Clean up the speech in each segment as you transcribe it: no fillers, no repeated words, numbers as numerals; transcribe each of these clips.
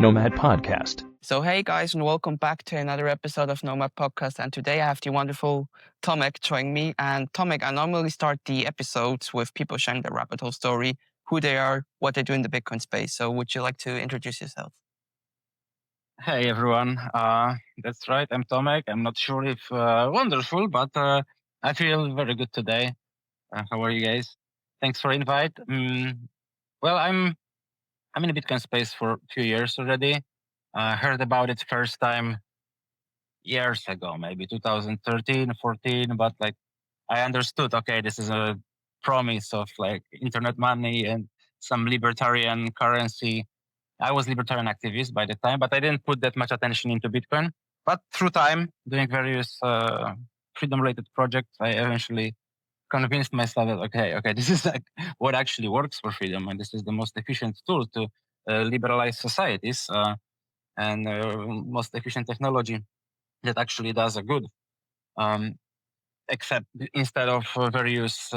Nomad Podcast. So hey guys, and welcome back to another episode of Nomad Podcast. And today I have the wonderful Tomek joining me. And Tomek, I normally start the episodes with people sharing their rabbit hole story, who they are, what they do in the Bitcoin space. So would you like to introduce yourself? Hey everyone, that's right. I'm Tomek. I'm not sure if wonderful, but I feel very good today. How are you guys? Thanks for invite. Well, I'm in the Bitcoin space for a few years already. Heard about it first time years ago, maybe 2013, 14. But like I understood, okay, this is a promise of like internet money and some libertarian currency. I was libertarian activist by the time, but I didn't put that much attention into Bitcoin. But through time, doing various freedom-related projects, I eventually convinced myself that okay, this is like what actually works for freedom, and this is the most efficient tool to liberalize societies and most efficient technology that actually does a good. Except instead of various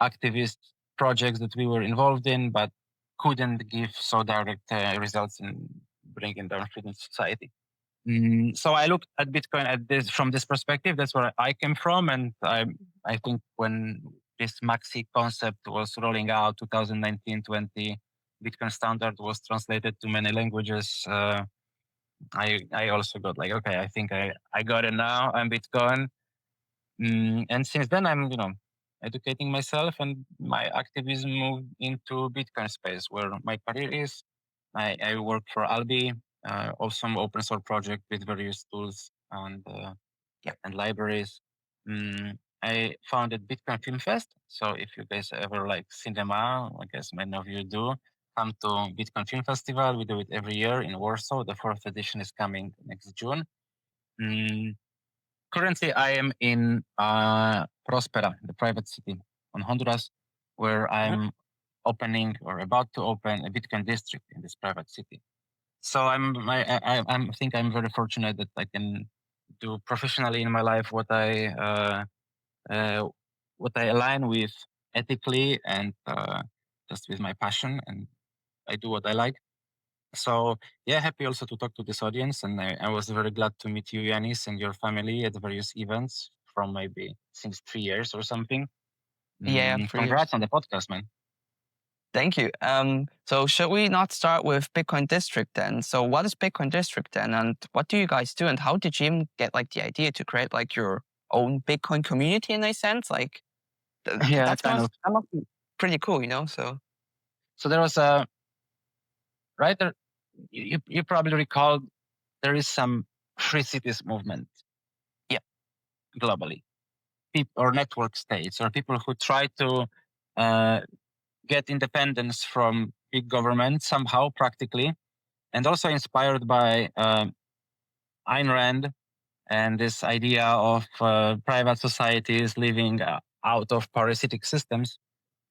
activist projects that we were involved in, but couldn't give so direct results in bringing down freedom society. So I looked at Bitcoin from this perspective. That's where I came from, and I think when this maxi concept was rolling out, 2019-20, Bitcoin standard was translated to many languages. I also got like, okay, I think I got it now. I'm Bitcoin, and since then I'm educating myself, and my activism moved into Bitcoin space where my career is. I work for Albi, awesome open source project with various tools and libraries. I founded Bitcoin FilmFest. So if you guys ever like cinema, I guess many of you do, come to Bitcoin Film Festival. We do it every year in Warsaw. The 4th edition is coming next June. Currently, I am in Prospera, the private city on Honduras, where I'm opening or about to open a Bitcoin district in this private city. So I think I'm very fortunate that I can do professionally in my life what I align with ethically and just with my passion, and I do what I like. So yeah, happy also to talk to this audience, and I was very glad to meet you, Yanis, and your family at various events from maybe since 3 years or something. Yeah, Congrats on the podcast, man. Thank you. So should we not start with Bitcoin District then? So what is Bitcoin District then, and what do you guys do, and how did you even get like the idea to create like your own Bitcoin community in a sense? Like, Yeah, that must be pretty cool, So there was a right there. You probably recall there is some free cities movement. Yeah, globally, or network states, or people who try to get independence from big government somehow, practically, and also inspired by Ayn Rand and this idea of private societies living out of parasitic systems.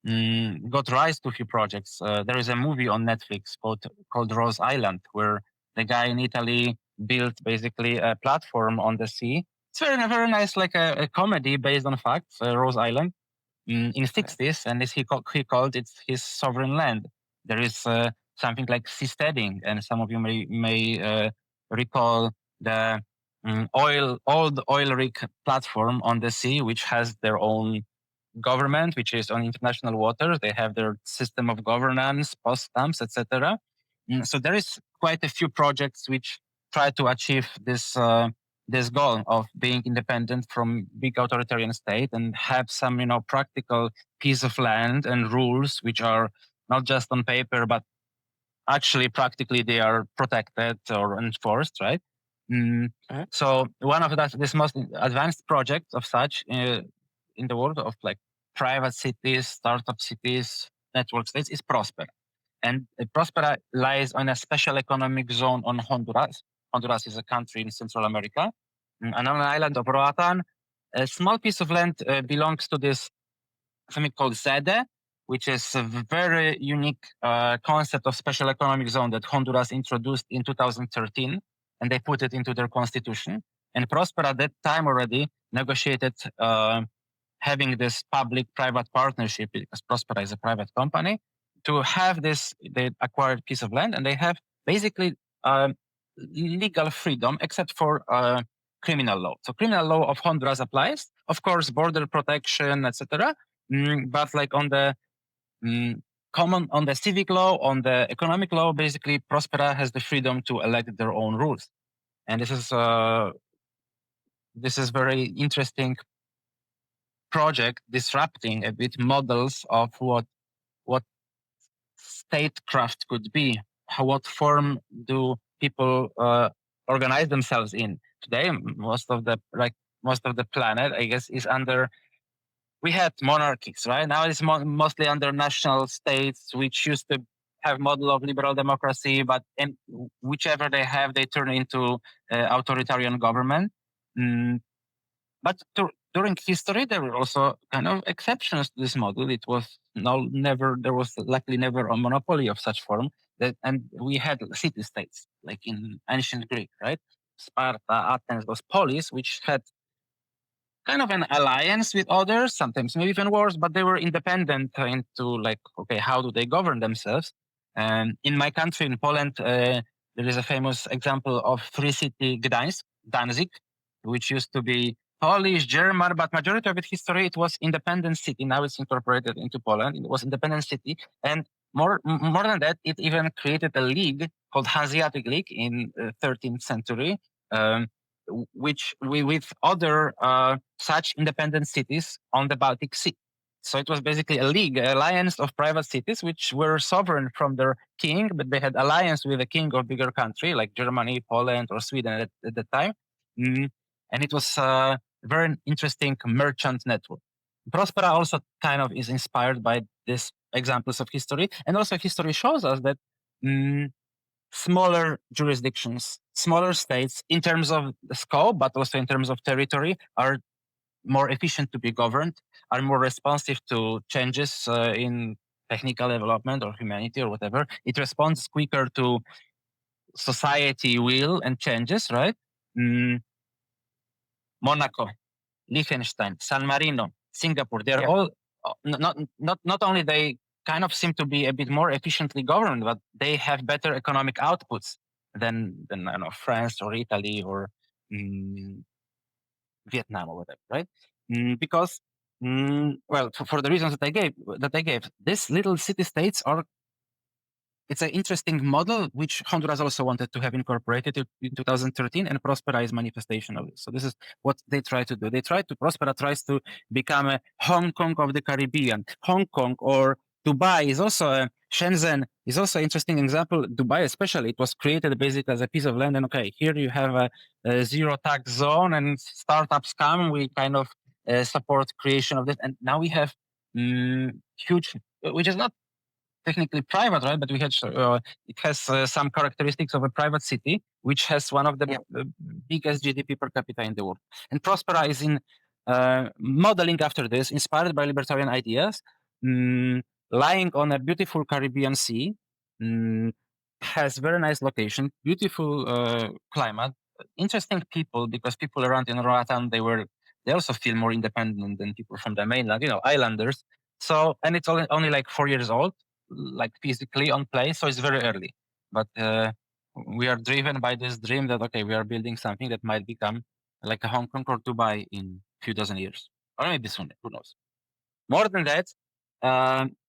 Got rise to a few projects. There is a movie on Netflix called Rose Island, where the guy in Italy built basically a platform on the sea. It's very nice, like a comedy based on facts, Rose Island, in 60s, and as he called it his sovereign land. There is something like seasteading, and some of you may recall the old oil rig platform on the sea, which has their own government, which is on international waters. They have their system of governance, post stamps, etc. So there is quite a few projects which try to achieve this goal of being independent from big authoritarian state and have some practical piece of land and rules which are not just on paper but actually practically they are protected or enforced, right? So one of this most advanced projects of such in the world of like private cities, startup cities, network states is Prospera. And Prospera lies on a special economic zone on Honduras. Honduras is a country in Central America. And on an island of Roatan, a small piece of land belongs to this something called SEDE, which is a very unique concept of special economic zone that Honduras introduced in 2013, and they put it into their constitution. And Prosper at that time already negotiated having this public-private partnership, because Prospera is a private company, to have this, they acquired piece of land, and they have basically legal freedom except for criminal law. So criminal law of Honduras applies, of course, border protection, etc. But like on the common, on the civic law, on the economic law, basically Prospera has the freedom to elect their own rules. And this is very interesting project, disrupting a bit models of what statecraft could be. What form do people organize themselves in today? Most of the planet, I guess, is under. We had monarchies, right? Now it's mostly under national states, which used to have model of liberal democracy, but whichever they have, they turn into authoritarian government. But during history, there were also kind of exceptions to this model. It was there was likely never a monopoly of such form. And we had city states, like in ancient Greek, right? Sparta, Athens, those polis, which had kind of an alliance with others, sometimes maybe even wars, but they were independent into like, okay, how do they govern themselves? And in my country, in Poland, there is a famous example of free city Gdańsk, Danzig, which used to be Polish, German, but majority of its history, it was independent city. Now it's incorporated into Poland. It was independent city. And more than that, it even created a league called Hanseatic League in 13th century, which with other such independent cities on the Baltic Sea. So it was basically a league, an alliance of private cities which were sovereign from their king, but they had alliance with a king of bigger country like Germany, Poland, or Sweden at the time. And it was a very interesting merchant network. Prospera also kind of is inspired by these examples of history. And also history shows us that smaller jurisdictions, smaller states in terms of the scope, but also in terms of territory, are more efficient to be governed, are more responsive to changes in technical development or humanity or whatever. It responds quicker to society will and changes, right? Monaco, Liechtenstein, San Marino, Singapore, they're all not only they kind of seem to be a bit more efficiently governed, but they have better economic outputs than I don't know, France or Italy or Vietnam or whatever, right? Because well, for the reasons that I gave, these little city states are. It's an interesting model which Honduras also wanted to have incorporated in 2013, and Prospera is manifestation of it. So this is what they try to do. Prospera tries to become a Hong Kong of the Caribbean. Hong Kong or Dubai is also Shenzhen is also an interesting example. Dubai especially, it was created basically as a piece of land, and okay, here you have a zero tax zone, and startups come. We kind of support creation of this, and now we have huge, which is not technically private, right? But it has some characteristics of a private city, which has one of the biggest GDP per capita in the world. And Prospera is in modeling after this, inspired by libertarian ideas, lying on a beautiful Caribbean sea, has very nice location, beautiful climate, interesting people, because people around in Roatan, they also feel more independent than people from the mainland, islanders. So, and it's only like 4 years old, like physically on place, so it's very early. But we are driven by this dream that, okay, we are building something that might become like a Hong Kong or Dubai in a few dozen years, or maybe sooner, who knows. More than that,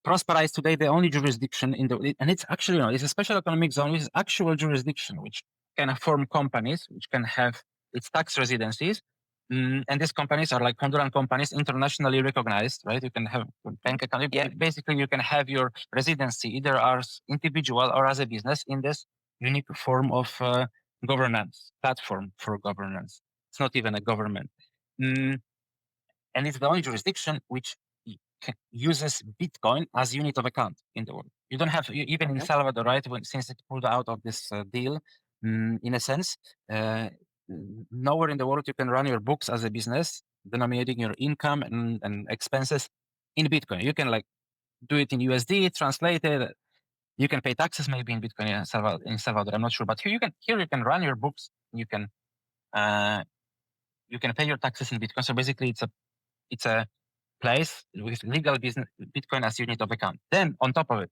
Prospera is today the only jurisdiction and it's actually, it's a special economic zone, which is actual jurisdiction, which can form companies, which can have its tax residencies. And these companies are like Honduran companies, internationally recognized, right? You can have a bank account. Basically, you can have your residency either as individual or as a business in this unique form of governance, platform for governance. It's not even a government. And it's the only jurisdiction which uses Bitcoin as unit of account in the world. You don't have, even in Salvador, right? Since it pulled out of this deal, in a sense, nowhere in the world you can run your books as a business, denominating your income and expenses in Bitcoin. You can like do it in USD, translate it. You can pay taxes maybe in Bitcoin in Salvador. I'm not sure, but here you can run your books. You can pay your taxes in Bitcoin. So basically, it's a place with legal business Bitcoin as unit of account. Then on top of it,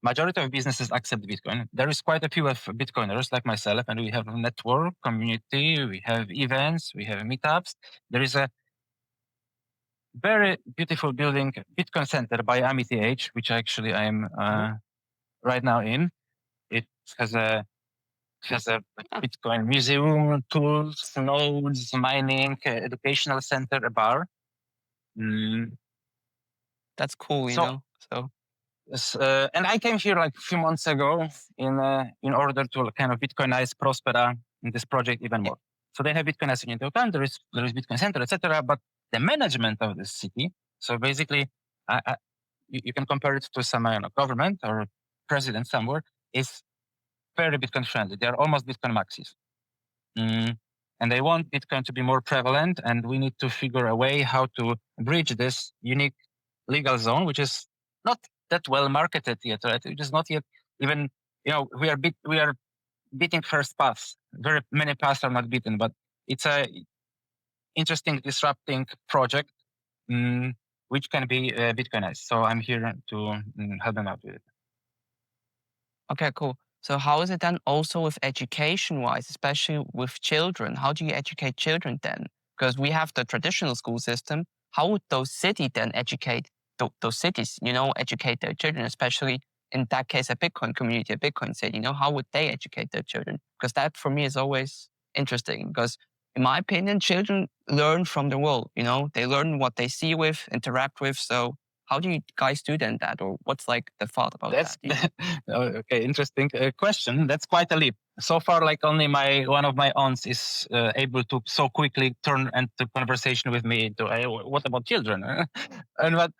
majority of businesses accept Bitcoin. There is quite a few of Bitcoiners like myself, and we have a network, community, we have events, we have meetups. There is a very beautiful building, Bitcoin Center by AmityH, which actually I'm right now in. It has a Bitcoin museum, tools, nodes, mining, educational center, a bar. That's cool, you So, know. So and I came here like a few months ago in order to kind of Bitcoinize Prospera in this project even more. So they have Bitcoinizing in Tokan, there is Bitcoin Center, etc. But the management of this city, so basically, you can compare it to some government or president somewhere, is very Bitcoin friendly. They are almost Bitcoin maxis. And they want Bitcoin to be more prevalent, and we need to figure a way how to bridge this unique legal zone, which is not that well marketed yet, right? It is not yet even, we are beating first pass. Very many paths are not beaten, but it's a interesting disrupting project, which can be Bitcoinized. So I'm here to help them out with it. okay, cool. So how is it then also with education wise, especially with children? How do you educate children then? Because we have the traditional school system. How would those cities then educate those cities, educate their children, especially in that case, a Bitcoin community, a Bitcoin city, how would they educate their children? Because that for me is always interesting because in my opinion, children learn from the world, they learn what they see with, interact with. So how do you guys do then that? Or what's like the thought about that? Okay, interesting question. That's quite a leap. So far, like only one of my aunts is able to so quickly turn into conversation with me into, hey, what about children? And but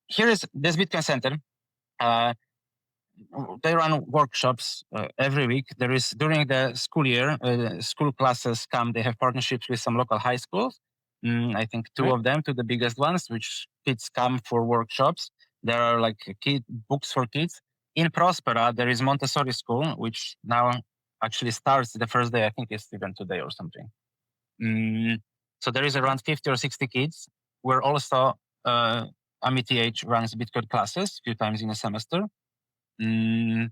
here is this Bitcoin Center. They run workshops every week. There is during the school year, school classes come. They have partnerships with some local high schools. I think two of them, two the biggest ones, which kids come for workshops. There are like books for kids. In Prospera, there is Montessori school, which now actually starts the first day. I think it's even today or something. So there is around 50 or 60 kids. We're also AmityH runs Bitcoin classes a few times in a semester. And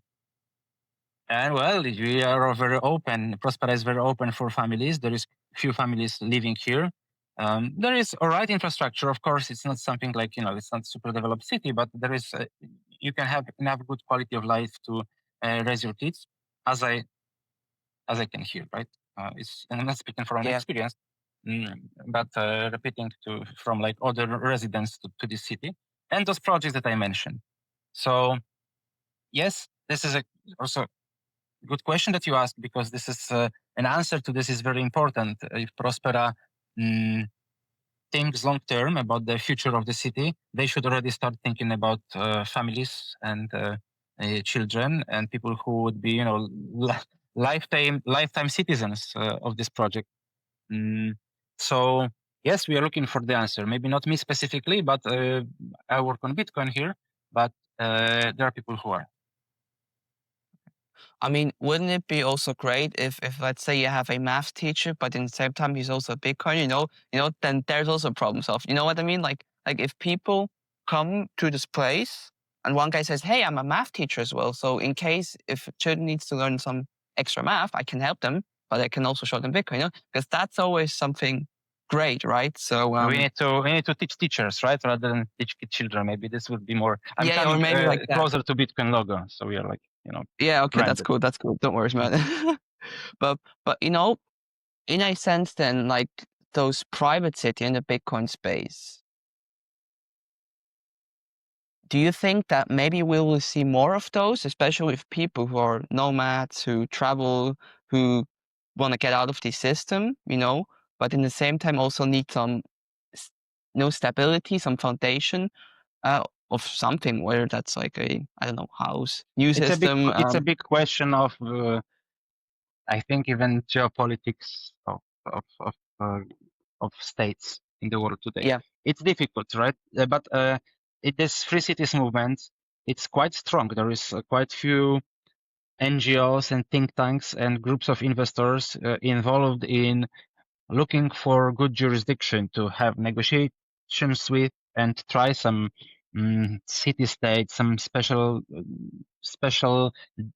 well, we are very open. Prospera is very open for families. There is few families living here. There is all right infrastructure. Of course, it's not something like, it's not super developed city, but there is, you can have enough good quality of life to raise your kids, as I can hear, right? And I'm not speaking from experience, but repeating from like other residents to this city and those projects that I mentioned. So yes, this is also good question that you asked, because this is an answer to this is very important. If Prospera thinks long term about the future of the city, they should already start thinking about families and children and people who would be, lifetime citizens of this project. So yes, we are looking for the answer. Maybe not me specifically, but I work on Bitcoin here. But there are people who are. I mean, wouldn't it be also great if let's say you have a math teacher, but in the same time he's also a Bitcoin, then there's also a problem solved. You know what I mean? Like if people come to this place and one guy says, "Hey, I'm a math teacher as well. So in case if a children needs to learn some extra math, I can help them, but I can also show them Bitcoin, because that's always something great, right?" So we need to teach teachers, right, rather than teach children. Maybe this would be more. I'm coming or maybe like closer to Bitcoin logo, so we are like, Yeah, okay, branded. that's cool. That's cool. Don't worry about it. but in a sense, then like those private city in the Bitcoin space, do you think that maybe we will see more of those, especially with people who are nomads, who travel, who want to get out of the system, but in the same time also need some stability, some foundation of something, whether that's like a, I don't know, house, new system. It's a big question of, I think, even geopolitics of states in the world today. Yeah. It's difficult, right? But this free cities movement, it's quite strong. There is quite few NGOs and think tanks and groups of investors involved in looking for good jurisdiction to have negotiations with and try some city states, some special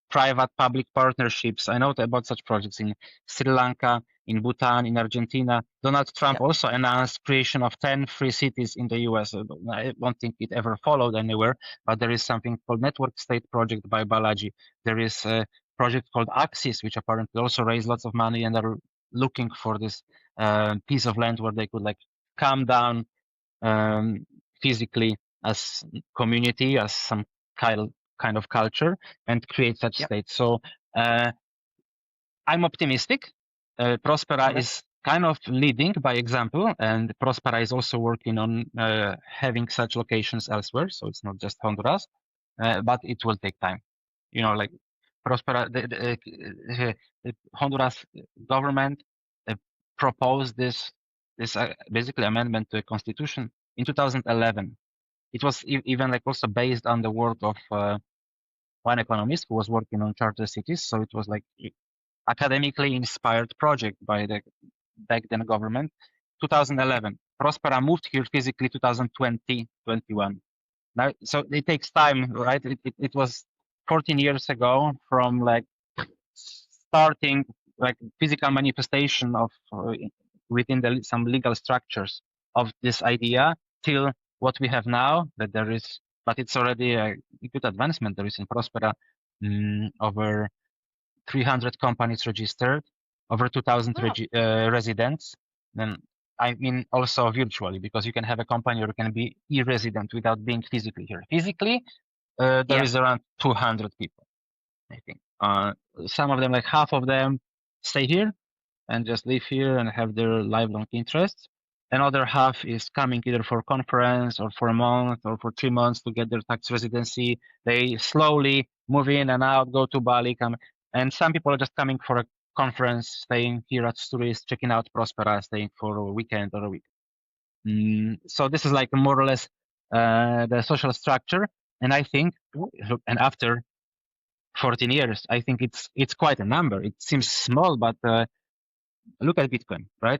private-public partnerships. I know about such projects in Sri Lanka, in Bhutan, in Argentina. Donald Trump Yeah. also announced creation of 10 free cities in the US. I don't think it ever followed anywhere, but there is something called Network State Project by Balaji. There is a project called Axis, which apparently also raised lots of money and are looking for this piece of land where they could like calm down physically as community, as some kind of culture, and create such Yeah. states. So I'm optimistic. Prospera Okay. is kind of leading by example, and Prospera is also working on having such locations elsewhere. So it's not just Honduras, but it will take time. You know, like Prospera, the Honduras government proposed this basically amendment to the constitution in 2011. It was even like also based on the work of one economist who was working on charter cities. So it was like academically inspired project by the back then government. 2011. Prospera moved here physically 2020, 21. Now, so it takes time, right? It was 14 years ago from like starting like physical manifestation of within some legal structures of this idea till what we have now, that there is, but it's already a good advancement. There is in Prospera over 300 companies registered, over 2,000 Oh, residents. Then I mean also virtually, because you can have a company or you can be e-resident without being physically here. Physically, there yeah. is around 200 people, I think. Some of them, like half of them, stay here and just live here and have their lifelong interests. Another half is coming either for conference or for a month or for 3 months to get their tax residency. They slowly move in and out, go to Bali, come, and some people are just coming for a conference, staying here as tourists, checking out Prospera, staying for a weekend or a week. So this is like more or less the social structure. And I think, and after 14 years, I think it's quite a number. It seems small, but look at Bitcoin, right?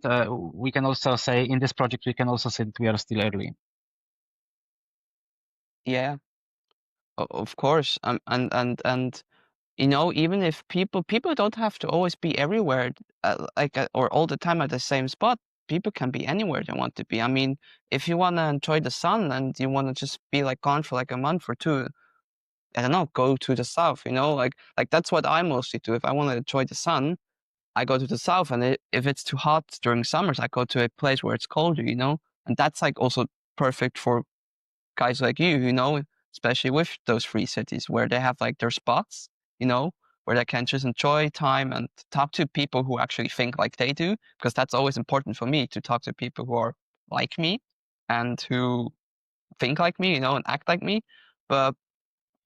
We can also say in this project, we can also say that we are still early. Yeah. Of course. And you know, even if people don't have to always be everywhere, or all the time at the same spot. People can be anywhere they want to be. I mean, if you want to enjoy the sun and you want to just be like gone for like a month or two, I don't know, go to the south. You know, like that's what I mostly do. If I want to enjoy the sun, I go to the south, and if it's too hot during summers, I go to a place where it's colder. You know, and that's like also perfect for guys like you know, especially with those free cities where they have like their spots, you know, where they can just enjoy time and talk to people who actually think like they do, because that's always important for me to talk to people who are like me and who think like me, you know, and act like me. But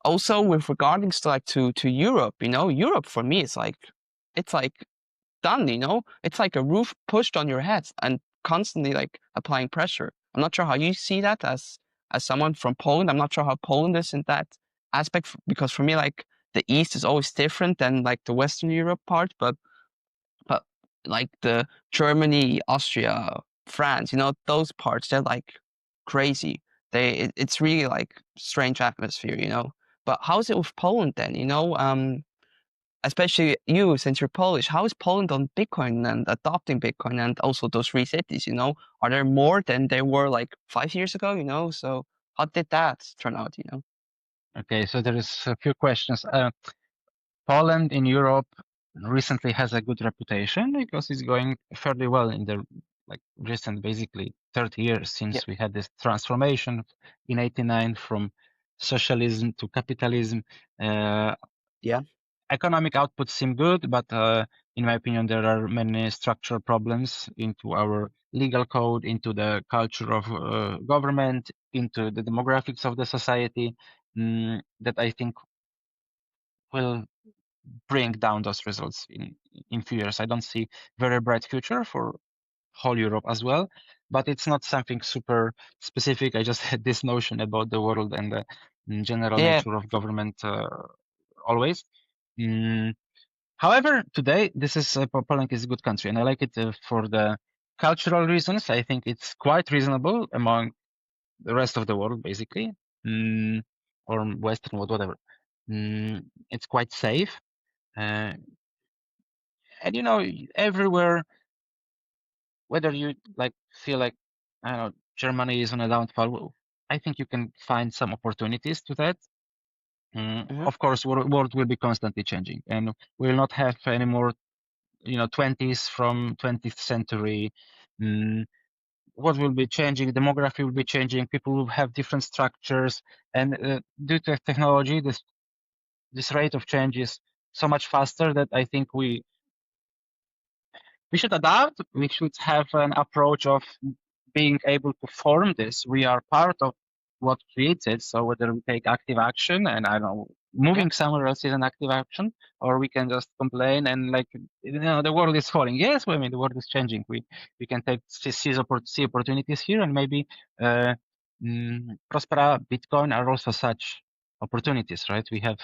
also with regarding to like to Europe, you know, Europe for me is like it's like done, you know? It's like a roof pushed on your head and constantly like applying pressure. I'm not sure how you see that as someone from Poland. I'm not sure how Poland is in that aspect because for me, like the East is always different than like the Western Europe part, but like the Germany, Austria, France, you know, those parts, they're like crazy. It's really like strange atmosphere, you know. But how's it with Poland then? You know, especially you, since you're Polish, how is Poland on Bitcoin and adopting Bitcoin and also those free cities, you know? Are there more than there were like 5 years ago, you know? So how did that turn out, you know? Okay, so there is a few questions. Poland in Europe recently has a good reputation because it's going fairly well in the like recent, basically 30 years Yeah. since we had this transformation in '89 from socialism to capitalism. Uh, Yeah. Economic outputs seem good, but in my opinion, there are many structural problems into our legal code, into the culture of government, into the demographics of the society that I think will bring down those results in few years. I don't see very bright future for whole Europe as well, but it's not something super specific. I just had this notion about the world and the general Yeah. nature of government always. Mm, However, today this is Poland is a good country, and I like it for the cultural reasons. I think it's quite reasonable among the rest of the world, basically. mm, or Western, whatever. It's quite safe. Uh, and everywhere, whether you like feel like, I don't know, Germany is on a downfall, I think you can find some opportunities to that. Mm-hmm. Of course, world will be constantly changing, and we will not have any more, 20s from 20th century. Mm, what will be changing? Demography will be changing. People will have different structures, and due to technology, this rate of change is so much faster that I think we should adapt. We should have an approach of being able to form this. We are part of what creates it. So whether we take active action, and I don't know, Yeah. moving somewhere else is an active action, or we can just complain and like, the world is falling. Yes, I mean, the world is changing. We can see opportunities here, and maybe uh, Prospera, Bitcoin are also such opportunities, right? We have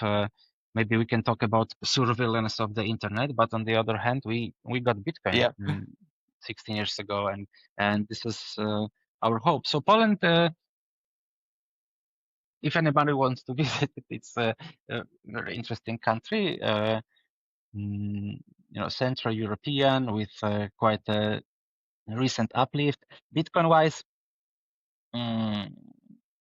maybe we can talk about surveillance of the internet, but on the other hand, we got Bitcoin Yeah. 16 years ago, and this is our hope. So Poland, if anybody wants to visit it, it's a very interesting country. Central European with quite a recent uplift. Bitcoin wise, Mm,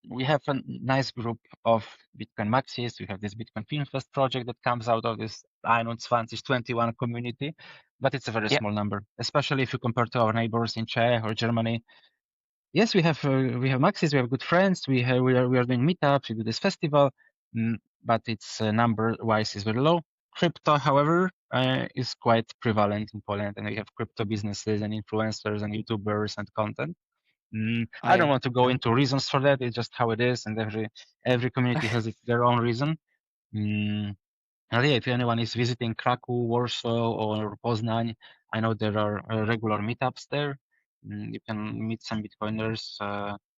we have a nice group of Bitcoin maxis. We have this Bitcoin FilmFest project that comes out of this 21 community, but it's a very Yeah. small number, especially if you compare to our neighbors in Czech or Germany. Yes, we have maxis, we have good friends, we are doing meetups, we do this festival, but its number wise is very low. Crypto, however, is quite prevalent in Poland, and we have crypto businesses and influencers and YouTubers and content. I don't want to go Yeah. into reasons for that. It's just how it is, and every community has their own reason. Mm, and yeah, if anyone is visiting Krakow, Warsaw, or Poznań, I know there are regular meetups there. You can meet some Bitcoiners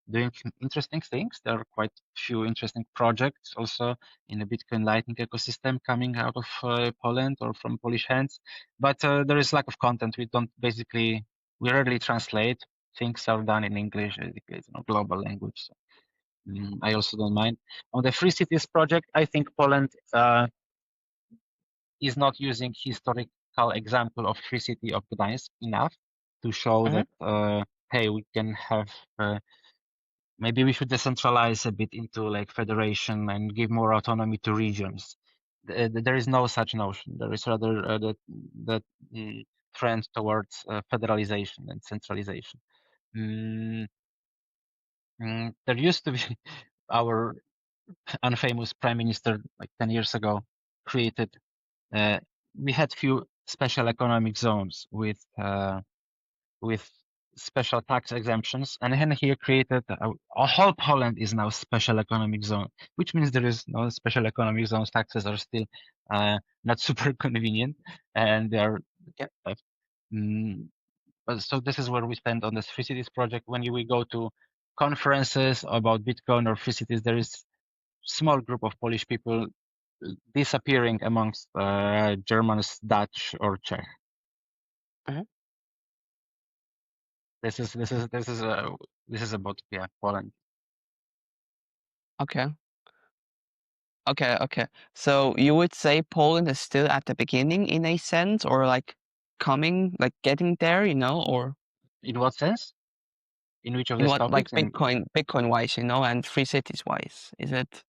doing interesting things. There are quite few interesting projects also in the Bitcoin Lightning ecosystem coming out of Poland or from Polish hands. But there is lack of content. We rarely translate. Things are done in English. Basically, it's a global language. So, I also don't mind. On the Free Cities project, I think Poland is not using historical example of Free City of Gdańsk enough to show Mm-hmm. that, hey, we can have, maybe we should decentralize a bit into like federation and give more autonomy to regions. There is no such notion. There is rather that trend towards federalization and centralization. Mm, there used to be our unfamous prime minister like 10 years ago created uh, we had few special economic zones with special tax exemptions, and then he created a whole Poland is now special economic zone, which means there is no special economic zones. Taxes are still not super convenient, and they are. Yeah. Uh, mm, so this is where we stand on this Free Cities project. When we go to conferences about Bitcoin or Free Cities, there is small group of Polish people disappearing amongst Germans, Dutch, or Czech. Mm-hmm. This is about Poland. Okay. Okay. Okay. So you would say Poland is still at the beginning in a sense, or like coming, like getting there, or In what sense? In which of in these what, like topics? And Bitcoin wise, and Free Cities wise, is it?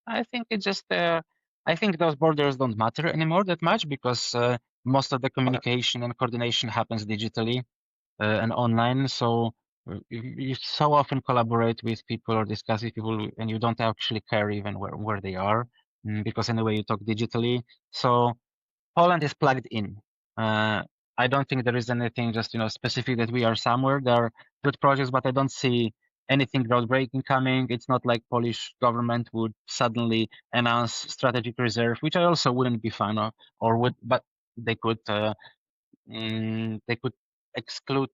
I think it's just I think those borders don't matter anymore that much because most of the Okay. communication and coordination happens digitally and online. So you so often collaborate with people or discuss with people, and you don't actually care even where they are, because anyway you talk digitally. So Poland is plugged in. Uh, I don't think there is anything just specific that we are somewhere. There are good projects, but I don't see anything groundbreaking coming. It's not like Polish government would suddenly announce strategic reserve, which I also wouldn't be fan of, or would, but they could. They could exclude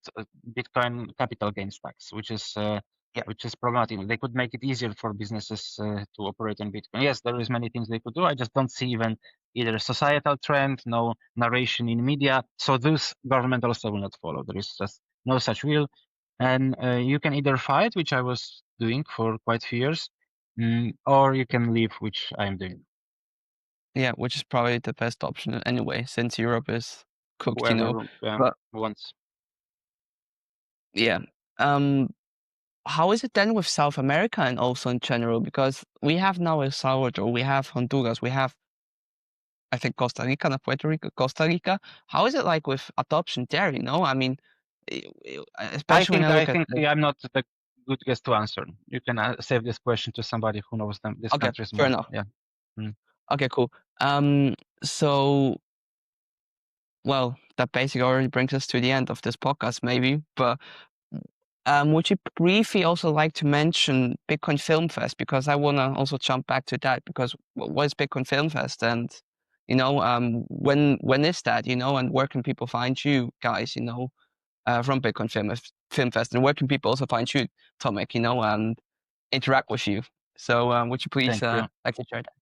Bitcoin capital gains tax, Yeah. which is problematic. They could make it easier for businesses to operate on Bitcoin. Yes, there is many things they could do. I just don't see even either a societal trend, no narration in media. So this government also will not follow. There is just no such will. And you can either fight, which I was doing for quite a few years, or you can leave, which I'm doing. Yeah, which is probably the best option anyway, since Europe is cooked, Whoever But wants. yeah. How is it then with South America and also in general? Because we have now El Salvador, we have Honduras, we have, I think, Costa Rica, not Puerto Rico, Costa Rica. How is it like with adoption there? I mean, especially when I I look at. think I'm not the good guest to answer. You can save this question to somebody who knows them, these Okay, countries fair more. enough. Yeah. Okay, cool. So, well, that basically already brings us to the end of this podcast, maybe. But would you briefly also like to mention Bitcoin FilmFest? Because I want to also jump back to that. Because what is Bitcoin FilmFest, and when is that? And where can people find you guys? From Bitcoin FilmFest, and where can people also find you, Tomek? And interact with you. So would you please Thank you. like to share that?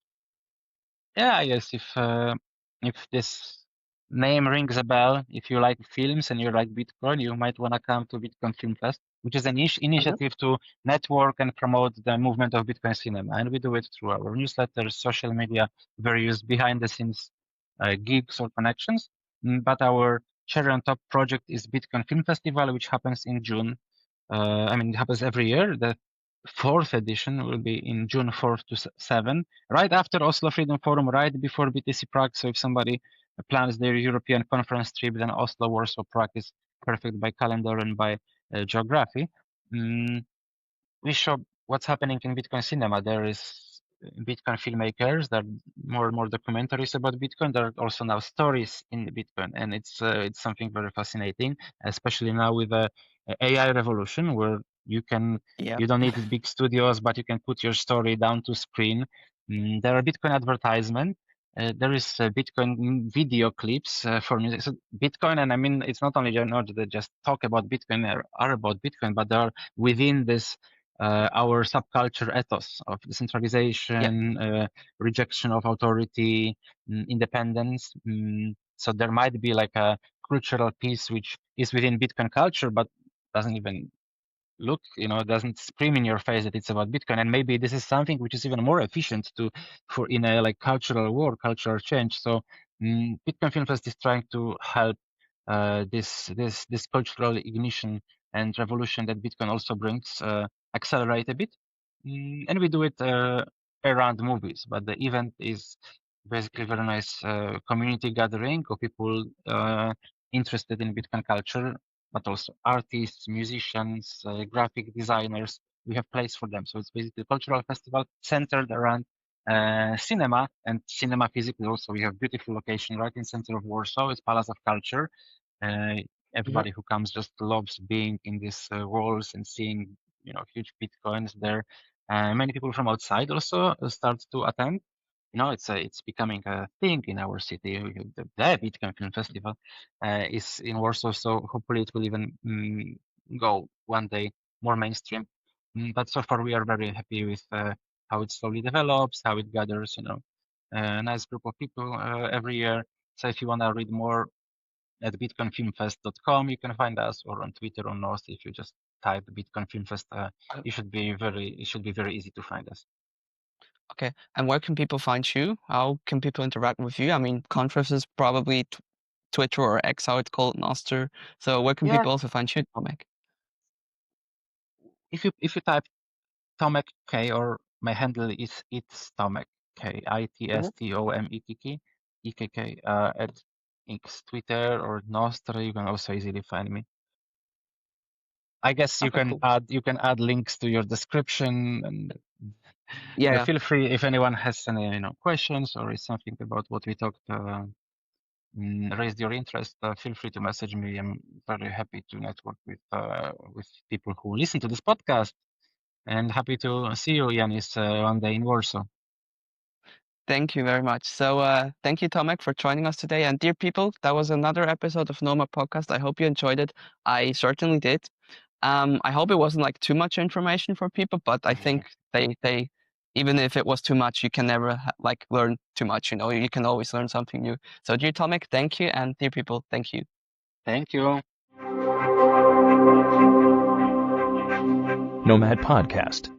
Yeah, I guess if this name rings a bell, if you like films and you like Bitcoin, you might want to come to Bitcoin Film Fest, which is an initiative to network and promote the movement of Bitcoin cinema. And we do it through our newsletters, social media, various behind the scenes gigs or connections. But our cherry on top project is Bitcoin Film Festival, which happens in June. It happens every year. The fourth edition will be in June 4th to 7, right after Oslo Freedom Forum, right before BTC Prague. So if somebody plans their European conference trip, then Oslo, Warsaw, Prague is perfect by calendar and by geography. We show what's happening in Bitcoin cinema. There is Bitcoin filmmakers. There are more and more documentaries about Bitcoin. There are also now stories in Bitcoin, and it's something very fascinating, especially now with the AI revolution, where Yeah. you don't need big studios, but you can put your story down to screen. There are Bitcoin advertisement. There is Bitcoin video clips for music. So Bitcoin, and I mean, it's not only not that just talk about Bitcoin or are about Bitcoin, but they are within this our subculture ethos of Yeah. decentralization, rejection of authority, independence. So there might be like a cultural piece which is within Bitcoin culture, but doesn't even look, doesn't scream in your face that it's about Bitcoin. And maybe this is something which is even more efficient for in a like cultural war, cultural change. So Bitcoin Film Fest is trying to help this cultural ignition and revolution that Bitcoin also brings accelerate a bit. And we do it around movies, but the event is basically very nice community gathering of people interested in Bitcoin culture, but also artists, musicians, graphic designers. We have place for them. So it's basically a cultural festival centered around cinema, and cinema physically also. We have beautiful location right in center of Warsaw. It's Palace of Culture. Uh, Mhm. Everybody who comes just loves being in these walls and seeing, huge Bitcoins there. Many people from outside also start to attend. It's becoming a thing in our city. The Bitcoin Film Festival is in Warsaw, so hopefully it will even go one day more mainstream. But so far we are very happy with how it slowly develops, how it gathers, a nice group of people every year. So if you want to read more at bitcoinfilmfest.com, you can find us, or on Twitter or North. If you just type Bitcoin Film Fest, it should be very easy to find us. Okay. And where can people find you? How can people interact with you? I mean, conferences probably Twitter or X, how it's called, Noster. So where can Yeah, people also find you, Tomek? if you type Tomek K, or my handle is it's Tomek K, Mhm. ITSTOMETK, at X, Twitter or Nostra. You can also easily find me. I guess Okay, cool. you can add links to your description, and Yeah. feel free if anyone has any questions or is something about what we talked raised your interest. Feel free to message me. I'm very happy to network with people who listen to this podcast, and happy to see you, Yanis, one day in Warsaw. Thank you very much. So thank you, Tomek, for joining us today. And dear people, that was another episode of Noma Podcast. I hope you enjoyed it. I certainly did. I hope it wasn't like too much information for people, but I think they even if it was too much, you can never like learn too much. You can always learn something new. So dear Tomek, thank you, and dear people, thank you. Thank you. Nomad Podcast.